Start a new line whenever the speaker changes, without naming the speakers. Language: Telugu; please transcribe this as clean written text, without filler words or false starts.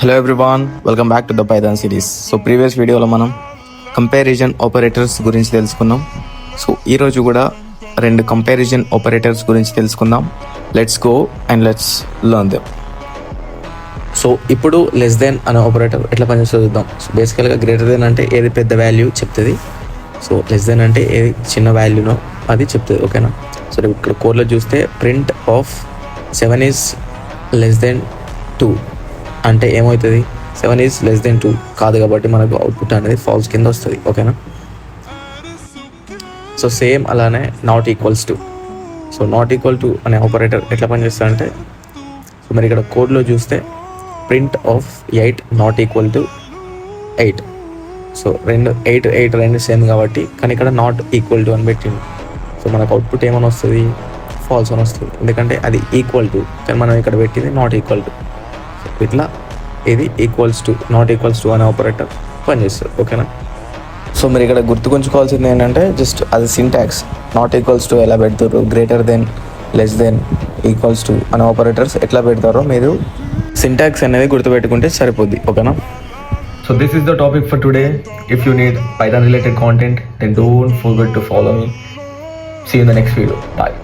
Hello everyone, welcome back to the Python series. So previous వీడియోలో మనం కంపారిజన్ ఆపరేటర్స్ గురించి తెలుసుకున్నాం. సో ఈరోజు కూడా రెండు కంపారిజన్ ఆపరేటర్స్ గురించి తెలుసుకుందాం. Let's go and let's learn them. So ఇప్పుడు లెస్ దెన్ అనే ఆపరేటర్ ఎట్లా పనిచేస్తుందో చూద్దాం. సో బేసికల్గా గ్రేటర్ దెన్ అంటే ఏది పెద్ద వాల్యూ చెప్తుంది, సో లెస్ దెన్ అంటే ఏది చిన్న వాల్యూనో అది చెప్తుంది. ఓకేనా? సో ఇక్కడ కోడ్లో చూస్తే print of 7 is less than 2 అంటే ఏమవుతుంది, 7 ఈజ్ లెస్ దెన్ 2 కాదు కాబట్టి మనకు అవుట్పుట్ అనేది ఫాల్స్ కింద వస్తుంది. ఓకేనా? సో సేమ్ అలానే not equals to. So not equal to అనే ఆపరేటర్ ఎట్లా పనిచేస్తుంది అంటే, సో మరి ఇక్కడ కోడ్లో చూస్తే print of 8 not equal to 8. So 8 రెండు సేమ్ కాబట్టి, కానీ ఇక్కడ నాట్ ఈక్వల్ టు అని పెట్టింది. సో మనకు అవుట్పుట్ ఏమని వస్తుంది, ఫాల్స్ అని వస్తుంది, ఎందుకంటే అది ఈక్వల్ టు, కానీ మనం ఇక్కడ పెట్టింది నాట్ ఈక్వల్ టు. ఇట్లా ఇది equals to not equals to అనే ఆపరేటర్ పనిచేస్తుంది. ఓకేనా? సో మీరు ఇక్కడ గుర్తుకుంచుకోవాల్సింది ఏంటంటే, జస్ట్ అది సింటాక్స్. నాట్ ఈక్వల్స్ టు ఎలా పెడతారు, greater than, less than, equals to అనే ఆపరేటర్స్ ఎట్లా పెడతారో మీరు సింటాక్స్ అనేది గుర్తుపెట్టుకుంటే సరిపోద్ది. ఓకేనా? So this is the topic for today. If you need Python related content, then don't forget to follow me. See you in the next video. Bye.